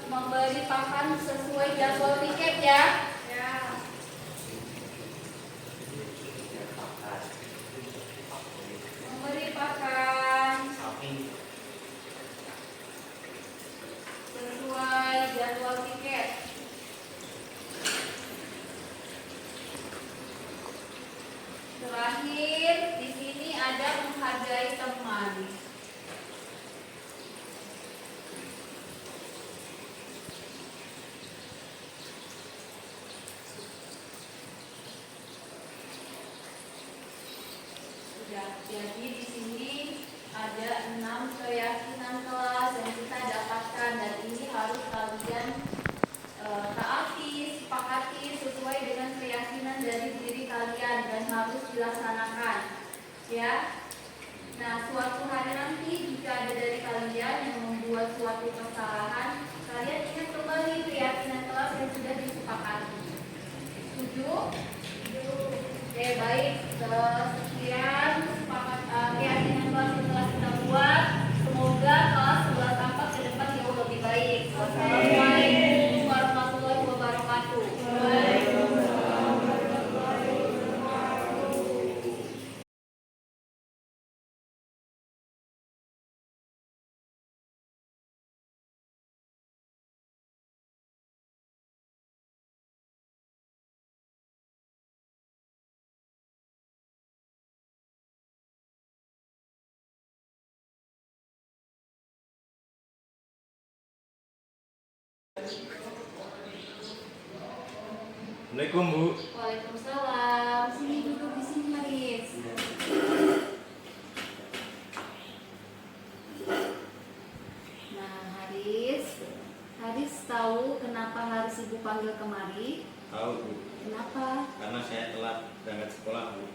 Speaker 1: Memberi pakan sesuai jadwal piket ya. Ya. Memberi pakan sesuai jadwal piket. Terakhir, di sini ada menghargai teman. Ya, jadi di sini ada 6 keyakinan kelas yang kita dapatkan dan ini harus kalian taati, sepakati sesuai dengan keyakinan dari diri kalian dan harus dilaksanakan. Ya. Nah, suatu hari nanti jika ada dari kalian yang membuat suatu kesalahan, kalian ingat kembali keyakinan kelas yang sudah disepakati. Setuju? Oke, baik. Sekian keyakinan kelas yang telah kita buat. Semoga kelas 11 tampak ke depan jauh lebih baik. Wassalamualaikum warahmatullahi wabarakatuh.
Speaker 9: Assalamualaikum Bu.
Speaker 1: Waalaikumsalam. Sini duduk di sini, Haris. Nah, Haris tahu kenapa Haris ibu panggil kemari?
Speaker 9: Tahu Bu.
Speaker 1: Kenapa?
Speaker 9: Karena saya telat berangkat sekolah Bu.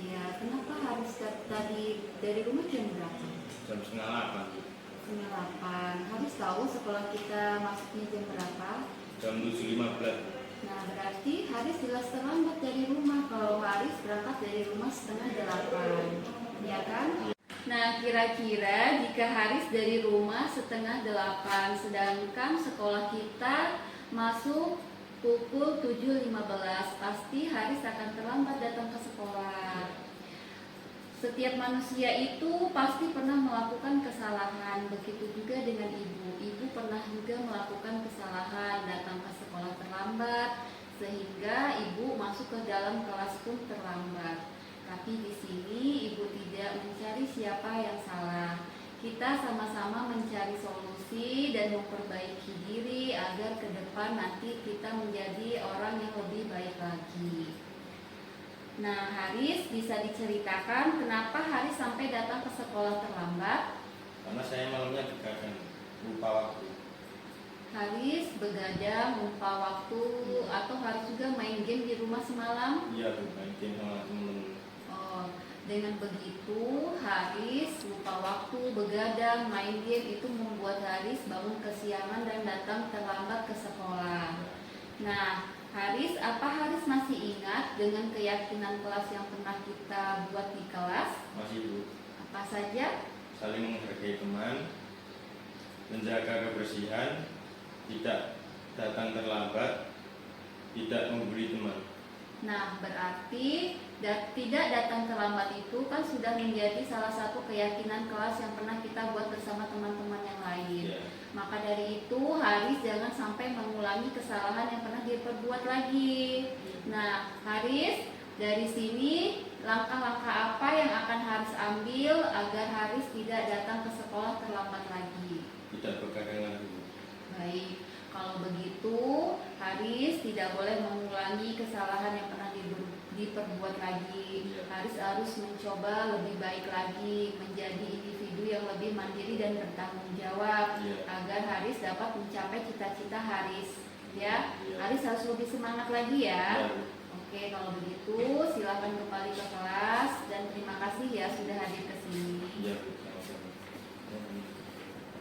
Speaker 1: Ya, kenapa Haris tadi dari rumah jam berapa?
Speaker 9: Jam 7:30 Bu.
Speaker 1: Jam 8. Haris tahu sekolah kita masuknya jam berapa?
Speaker 9: Jam 7:15.
Speaker 1: Nah, berarti Haris jelas terlambat dari rumah kalau Haris berangkat dari rumah 7:30, ya kan? Nah, kira-kira jika Haris dari rumah 7:30, sedangkan sekolah kita masuk pukul 7:15, pasti Haris akan terlambat datang ke sekolah. Setiap manusia itu pasti pernah melakukan kesalahan, begitu juga dengan ibu. Ibu pernah juga melakukan kesalahan, datang ke sekolah terlambat, sehingga ibu masuk ke dalam kelas pun terlambat. Tapi di sini ibu tidak mencari siapa yang salah. Kita sama-sama mencari solusi dan memperbaiki diri agar ke depan nanti kita menjadi orang yang lebih baik lagi. Nah, Haris bisa diceritakan kenapa Haris sampai datang ke sekolah terlambat?
Speaker 9: Karena saya malamnya begadang, lupa waktu.
Speaker 1: Haris begadang, lupa waktu, atau Haris juga main game di rumah semalam?
Speaker 9: Iya Bu, main game sama temen-temen.
Speaker 1: Oh, dengan begitu Haris lupa waktu, begadang, main game itu membuat Haris bangun kesiangan dan datang terlambat ke sekolah. Nah, apa Haris masih ingat dengan keyakinan kelas yang pernah kita buat di kelas?
Speaker 9: Masih Bu.
Speaker 1: Apa saja?
Speaker 9: Saling menghargai teman, menjaga kebersihan, tidak datang terlambat, tidak membuli teman.
Speaker 1: Nah, berarti tidak datang terlambat itu kan sudah menjadi salah satu keyakinan kelas yang pernah kita buat bersama teman-teman yang lain.
Speaker 9: Ya.
Speaker 1: Maka dari itu Haris jangan sampai mengulangi kesalahan yang pernah dia perbuat lagi. Nah, Haris, dari sini langkah-langkah apa yang akan Haris ambil agar Haris tidak datang ke sekolah terlambat lagi?
Speaker 9: Tidak begadang lagi Bu.
Speaker 1: Baik, kalau begitu Haris tidak boleh mengulangi kesalahan yang pernah diperbuat lagi. Haris harus mencoba lebih baik lagi, menjadi individu yang lebih mandiri dan bertanggung jawab, agar Haris dapat mencapai cita-cita Haris. Ya, Haris harus lebih semangat lagi ya. Oke, kalau begitu silakan kembali ke kelas dan terima kasih ya sudah hadir ke sini.
Speaker 9: Iya Bu, sama-sama.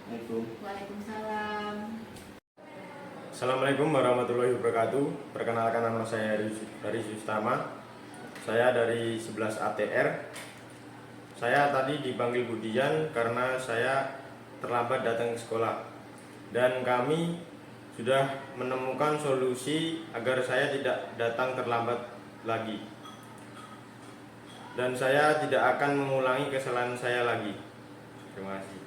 Speaker 9: Assalamualaikum.
Speaker 1: Waalaikumsalam.
Speaker 10: Assalamualaikum warahmatullahi wabarakatuh. Perkenalkan, nama saya Haris Yustama. Saya dari 11 ATR. Saya tadi dipanggil Budian karena saya terlambat datang ke sekolah. Dan kami sudah menemukan solusi agar saya tidak datang terlambat lagi. Dan saya tidak akan mengulangi kesalahan saya lagi. Terima kasih.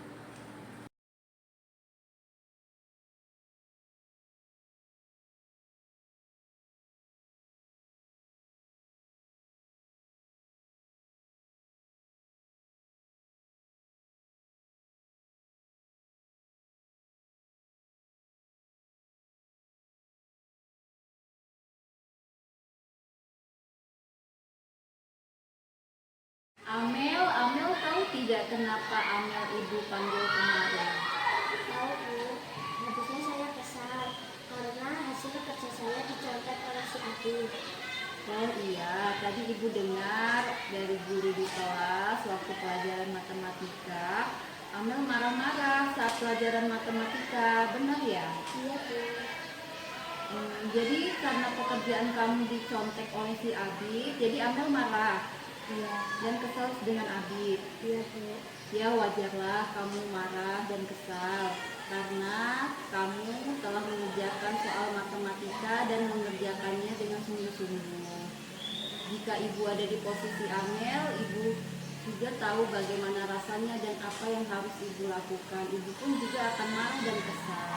Speaker 1: Amel Amel tahu tidak kenapa Amel ibu panggil kemarin?
Speaker 11: Tahu Bu, habisnya saya kesal karena hasil kerja saya dicontek oleh si Adi.
Speaker 1: Oh iya, tadi ibu dengar dari guru di kelas waktu pelajaran matematika, Amel marah-marah saat pelajaran matematika, benar ya?
Speaker 11: Iya Bu.
Speaker 1: Jadi karena pekerjaan kamu dicontek oleh si Abi, jadi Amel marah.
Speaker 11: Iya.
Speaker 1: Dan kesal dengan Abi.
Speaker 11: Iya Bu.
Speaker 1: Ya wajarlah kamu marah dan kesal karena kamu telah mengerjakan soal matematika dan mengerjakannya dengan sungguh-sungguh. Jika ibu ada di posisi Amel, ibu juga tahu bagaimana rasanya dan apa yang harus ibu lakukan. Ibu pun juga akan marah dan kesal.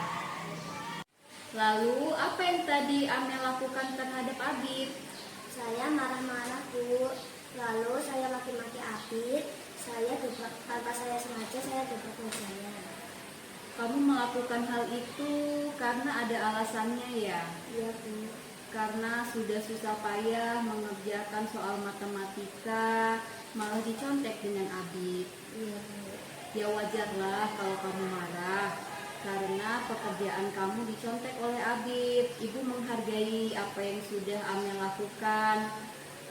Speaker 1: Lalu apa yang tadi Amel lakukan terhadap Abid?
Speaker 11: Saya marah-marah Bu. Lalu saya maki-maki Abid. Saya tanpa saya sengaja saya gebrak mejanya.
Speaker 1: Kamu melakukan hal itu karena ada alasannya ya?
Speaker 11: Iya Bu.
Speaker 1: Karena sudah susah payah mengerjakan soal matematika, malah dicontek dengan Abid.
Speaker 11: Iya Bu.
Speaker 1: Ya wajarlah kalau kamu marah, karena pekerjaan kamu dicontek oleh Abid. Ibu menghargai apa yang sudah Amel lakukan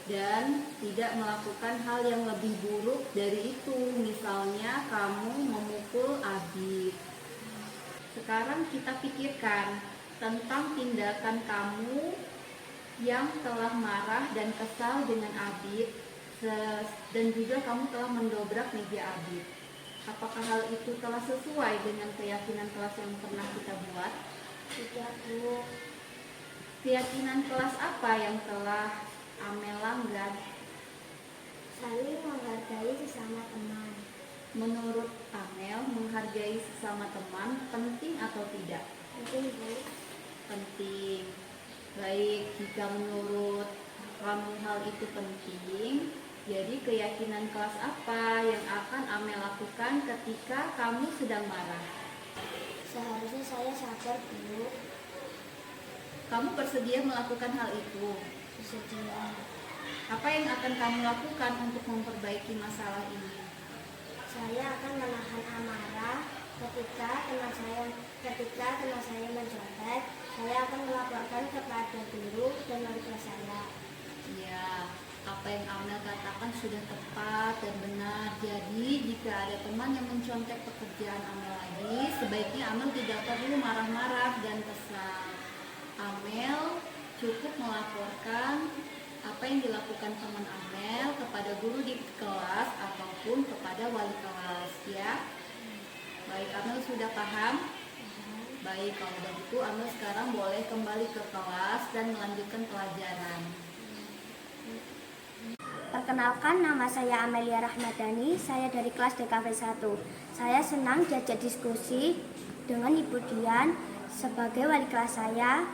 Speaker 1: dan tidak melakukan hal yang lebih buruk dari itu. Misalnya kamu memukul Abid. Sekarang kita pikirkan tentang tindakan kamu yang telah marah dan kesal dengan Abid dan juga kamu telah mendobrak meja Abid. Apakah hal itu telah sesuai dengan keyakinan kelas yang pernah kita buat?
Speaker 11: Tidak Bu.
Speaker 1: Keyakinan kelas apa yang telah Amel langgar?
Speaker 11: Saling menghargai sesama teman.
Speaker 1: Menurut Amel, menghargai sesama teman penting atau tidak?
Speaker 11: Penting Bu.
Speaker 1: Penting. Baik, jika menurut kamu hal itu penting, jadi keyakinan kelas apa yang akan Amel lakukan ketika kamu sedang marah?
Speaker 11: Seharusnya saya sabar Bu.
Speaker 1: Kamu bersedia melakukan hal itu?
Speaker 11: Bersedia.
Speaker 1: Apa yang akan kamu lakukan untuk memperbaiki masalah ini?
Speaker 11: Saya akan menahan amarah ketika teman saya mencontek. Saya akan melaporkan kepada guru dan wali kelas saya.
Speaker 1: Ya, apa yang Amel katakan sudah tepat dan benar. Jadi jika ada teman yang mencontek pekerjaan Amel lagi, sebaiknya Amel tidak perlu marah-marah dan kesal. Amel cukup melaporkan apa yang dilakukan teman Amel kepada guru di kelas ataupun kepada wali kelas ya. Baik, Amel sudah paham? Baik, kalau begitu Amel sekarang boleh kembali ke kelas dan melanjutkan pelajaran.
Speaker 11: Perkenalkan, nama saya Amelia Rahmadani, saya dari kelas DKV 1. Saya senang diajak diskusi dengan Ibu Dian sebagai wali kelas saya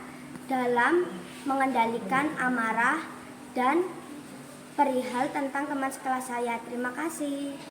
Speaker 11: dalam mengendalikan amarah dan perihal tentang teman sekelas saya. Terima kasih.